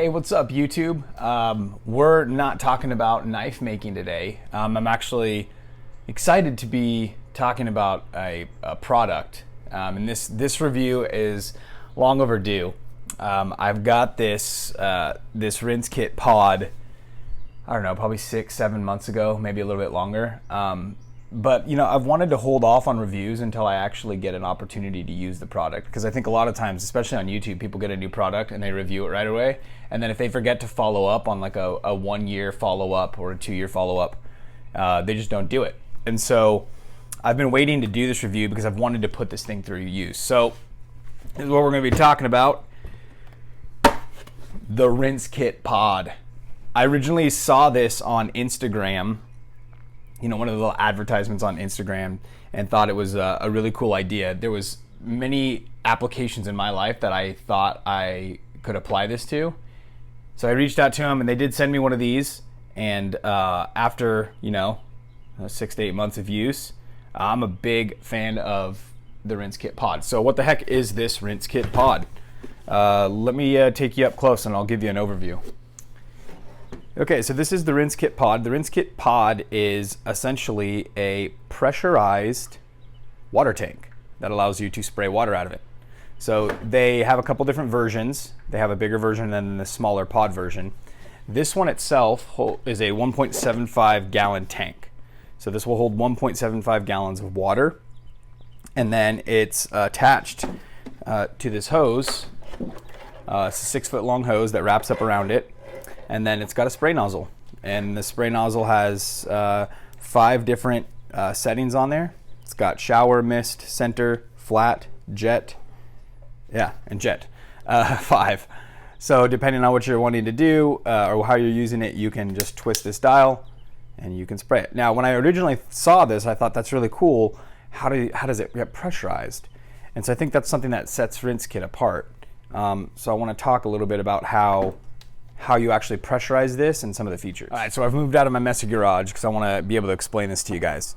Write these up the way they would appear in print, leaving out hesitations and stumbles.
Hey, what's up, YouTube? We're not talking about knife making today. I'm actually excited to be talking about a product, and this review is long overdue. I've got this RinseKit Pod. I don't know, probably 6-7 months ago, maybe a little bit longer. But I've wanted to hold off on reviews until I actually get an opportunity to use the product, because I think a lot of times, especially on YouTube, people get a new product and they review it right away, and then if they forget to follow up on like a 1-year follow-up or a 2-year follow-up, they just don't do it. And so I've been waiting to do this review because I've wanted to put this thing through use. So this is what we're going to be talking about: the RinseKit Pod. I originally saw this on Instagram, one of the little advertisements on Instagram, and thought it was a really cool idea. There was many applications in my life that I thought I could apply this to. So I reached out to them, and they did send me one of these. And after 6 to 8 months of use, I'm a big fan of the RinseKit Pod. So what the heck is this RinseKit Pod? Let me take you up close, and I'll give you an overview. Okay, so this is the RinseKit Pod. The RinseKit Pod is essentially a pressurized water tank that allows you to spray water out of it. So they have a couple different versions. They have a bigger version and the smaller pod version. This one itself is a 1.75 gallon tank. So this will hold 1.75 gallons of water. And then it's attached to this hose. It's a 6-foot long hose that wraps up around it. And then it's got a spray nozzle, and the spray nozzle has 5 different settings on there. It's got shower, mist, center, flat, jet, and jet, 5. So depending on what you're wanting to do or how you're using it, you can just twist this dial and you can spray it. Now, when I originally saw this, I thought that's really cool. How does it get pressurized? And so I think that's something that sets RinseKit apart. So I want to talk a little bit about how you actually pressurize this and some of the features. All right, so I've moved out of my messy garage because I want to be able to explain this to you guys.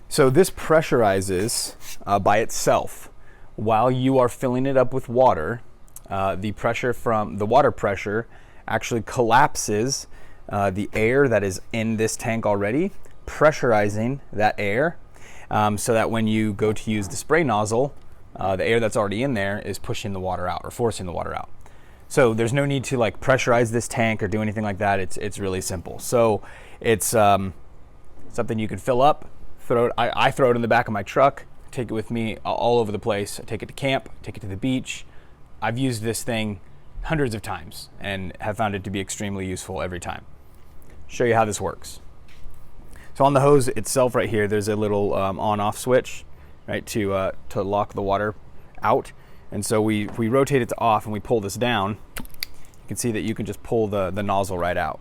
So this pressurizes by itself. While you are filling it up with water, the pressure from the water pressure actually collapses the air that is in this tank already, pressurizing that air, so that when you go to use the spray nozzle, the air that's already in there is pushing the water out or forcing the water out. So there's no need to like pressurize this tank or do anything like that. It's really simple. So it's something you can fill up, throw it. I throw it in the back of my truck, take it with me all over the place. I take it to camp, take it to the beach. I've used this thing hundreds of times and have found it to be extremely useful every time. Show you how this works. So on the hose itself right here, there's a little on-off switch, right, to lock the water out. And so we rotate it to off and we pull this down. You can see that you can just pull the nozzle right out.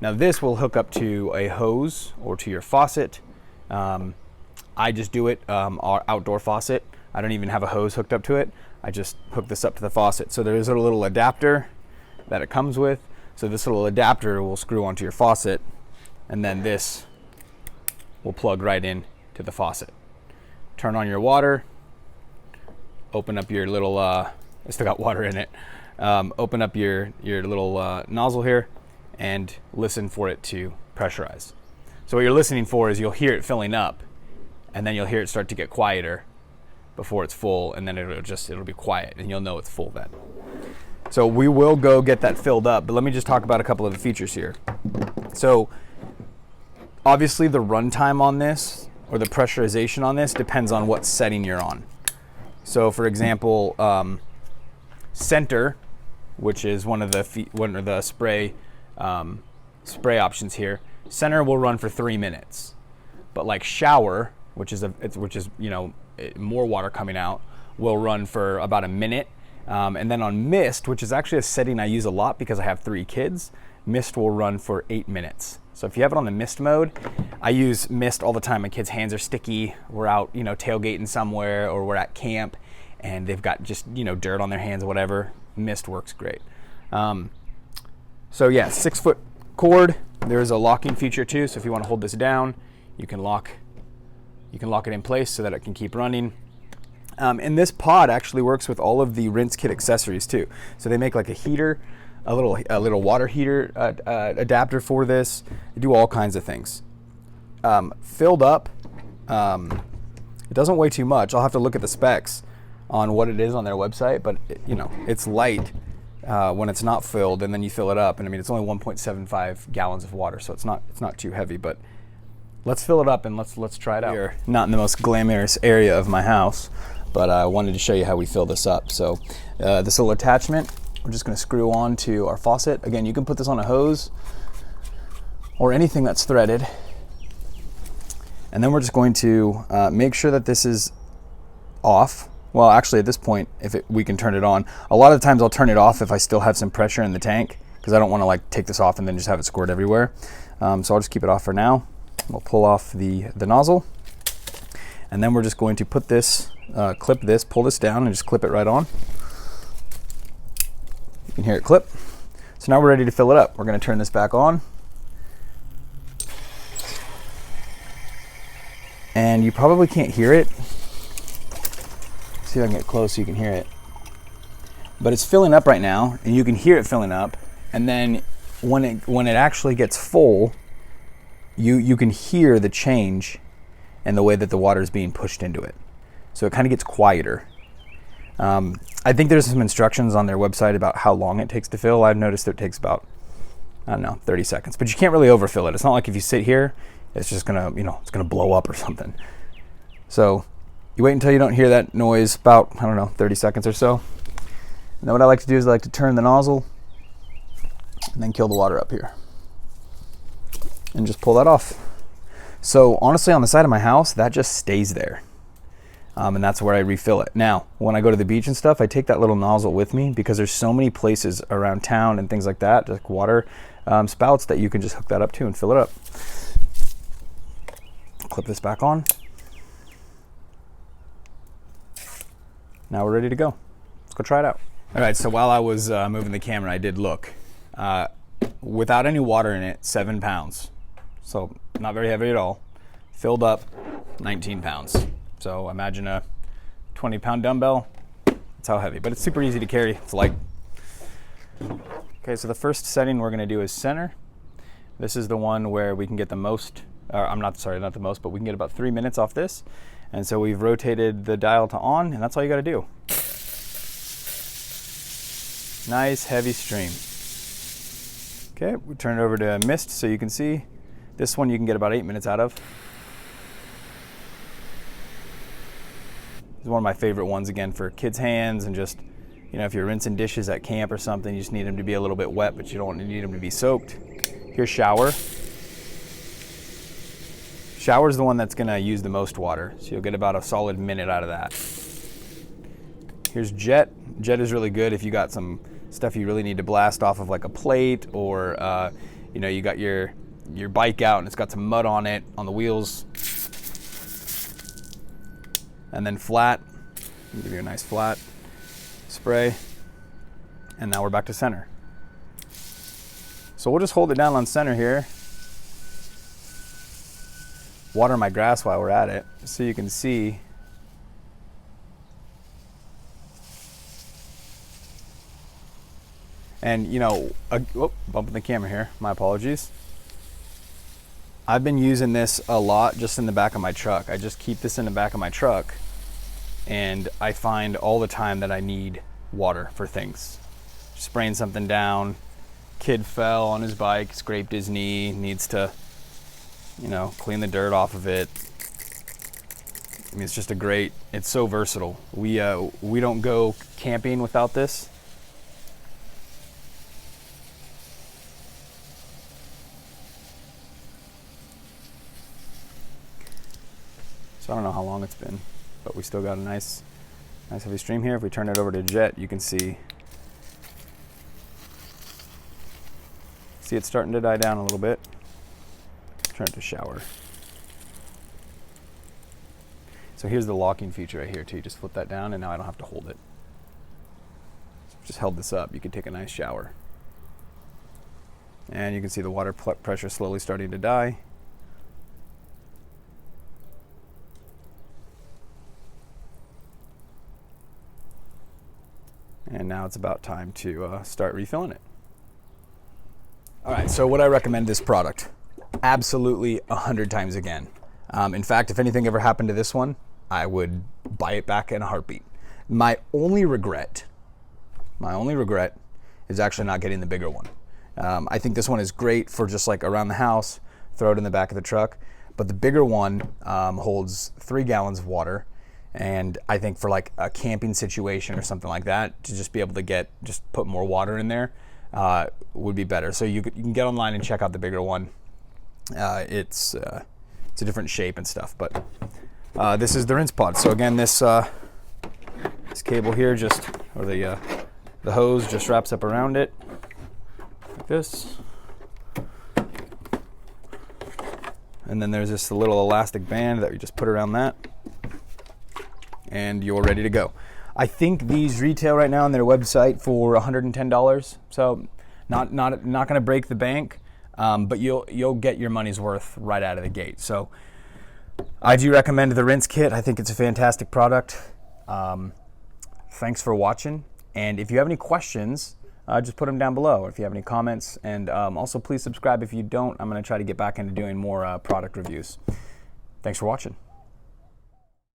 Now this will hook up to a hose or to your faucet. I just do it, our outdoor faucet. I don't even have a hose hooked up to it. I just hook this up to the faucet. So there's a little adapter that it comes with. So this little adapter will screw onto your faucet, and then this will plug right in to the faucet. Turn on your water. Open up your little, I still got water in it. Open up your little nozzle here and listen for it to pressurize. So what you're listening for is you'll hear it filling up, and then you'll hear it start to get quieter before it's full, and then it'll be quiet, and you'll know it's full then. So we will go get that filled up, but let me just talk about a couple of the features here. So obviously the runtime on this, or the pressurization on this, depends on what setting you're on. So for example, center, which is one of the spray options here, center will run for 3 minutes. But like shower, which is more water coming out, will run for about a minute. And then on mist, which is actually a setting I use a lot because I have 3 kids, mist will run for 8 minutes. So if you have it on the mist mode, I use mist all the time. My kids' hands are sticky. We're out, tailgating somewhere, or we're at camp and they've got just, dirt on their hands or whatever. Mist works great. So yeah, 6-foot cord. There's a locking feature too. So if you want to hold this down, you can lock it in place so that it can keep running. And this pod actually works with all of the RinseKit accessories too. So they make like a heater, a little water heater adapter for this. They do all kinds of things. Filled up, it doesn't weigh too much. I'll have to look at the specs on what it is on their website, but it's light when it's not filled, and then you fill it up, and I mean it's only 1.75 gallons of water, so it's not too heavy. But let's fill it up and let's try it out. We're not in the most glamorous area of my house, but I wanted to show you how we fill this up. So this little attachment, we're just going to screw on to our faucet. Again, you can put this on a hose or anything that's threaded. And then we're just going to make sure that this is off. Well, actually at this point, we can turn it on. A lot of times I'll turn it off if I still have some pressure in the tank, because I don't want to like take this off and then just have it squirt everywhere. So I'll just keep it off for now. We'll pull off the nozzle. And then we're just going to put this, pull this down and just clip it right on. You can hear it clip. So now we're ready to fill it up. We're going to turn this back on. And you probably can't hear it. See if I can get close so you can hear it. But it's filling up right now, and you can hear it filling up. And then when it actually gets full, you can hear the change in the way that the water is being pushed into it. So it kind of gets quieter. I think there's some instructions on their website about how long it takes to fill. I've noticed it takes about, 30 seconds. But you can't really overfill it. It's not like if you sit here, it's just gonna, it's gonna blow up or something. So you wait until you don't hear that noise, about, 30 seconds or so. And then what I like to do is I like to turn the nozzle and then kill the water up here. And just pull that off. So honestly, on the side of my house, that just stays there. And that's where I refill it. Now, when I go to the beach and stuff, I take that little nozzle with me because there's so many places around town and things like that, like water spouts, that you can just hook that up to and fill it up. Clip this back on. Now we're ready to go. Let's go try it out. All right, so while I was moving the camera, I did look. Without any water in it, 7 pounds. So not very heavy at all. Filled up, 19 pounds. So imagine a 20-pound dumbbell. That's how heavy, but it's super easy to carry. It's light. Okay, so the first setting we're gonna do is center. This is the one where we can get the most, not the most, but we can get about 3 minutes off this. And so we've rotated the dial to on, and that's all you gotta do. Nice heavy stream. Okay, we turn it over to mist so you can see. This one you can get about 8 minutes out of. This is one of my favorite ones, again, for kids' hands, and just, if you're rinsing dishes at camp or something, you just need them to be a little bit wet, but you don't need them to be soaked. Here's shower. Shower is the one that's gonna use the most water, so you'll get about a solid minute out of that. Here's jet. Jet is really good if you got some stuff you really need to blast off of, like a plate, or you got your bike out and it's got some mud on it, on the wheels. And then flat, give you a nice flat spray. And now we're back to center. So we'll just hold it down on center here. Water my grass while we're at it, so you can see. And bumping the camera here, my apologies. I've been using this a lot just in the back of my truck. I just keep this in the back of my truck, and I find all the time that I need water for things. Spraying something down, kid fell on his bike, scraped his knee, needs to, clean the dirt off of it. I mean, it's just it's so versatile. We don't go camping without this. So I don't know how long it's been, but we still got a nice heavy stream here. If we turn it over to jet, you can see it's starting to die down a little bit. Turn it to shower. So here's the locking feature right here too. You just flip that down, and now I don't have to hold it. Just held this up, you can take a nice shower. And you can see the water pressure slowly starting to die. And now it's about time to start refilling it. All right, so would I recommend this product? Absolutely 100 times again. In fact, if anything ever happened to this one, I would buy it back in a heartbeat. My only regret is actually not getting the bigger one. I think this one is great for just like around the house, throw it in the back of the truck, but the bigger one holds 3 gallons of water, and I think for like a camping situation or something like that, to just be able to put more water in there would be better. So you can get online and check out the bigger one. It's a different shape and stuff, but this is the rinse pod. So again, this cable here the hose just wraps up around it like this. And then there's this little elastic band that we just put around that, and you're ready to go. I think these retail right now on their website for $110. So not going to break the bank, but you'll get your money's worth right out of the gate. So I do recommend the RinseKit. I think it's a fantastic product. Thanks for watching. And if you have any questions, just put them down below. If you have any comments, and also please subscribe if you don't. I'm going to try to get back into doing more product reviews. Thanks for watching.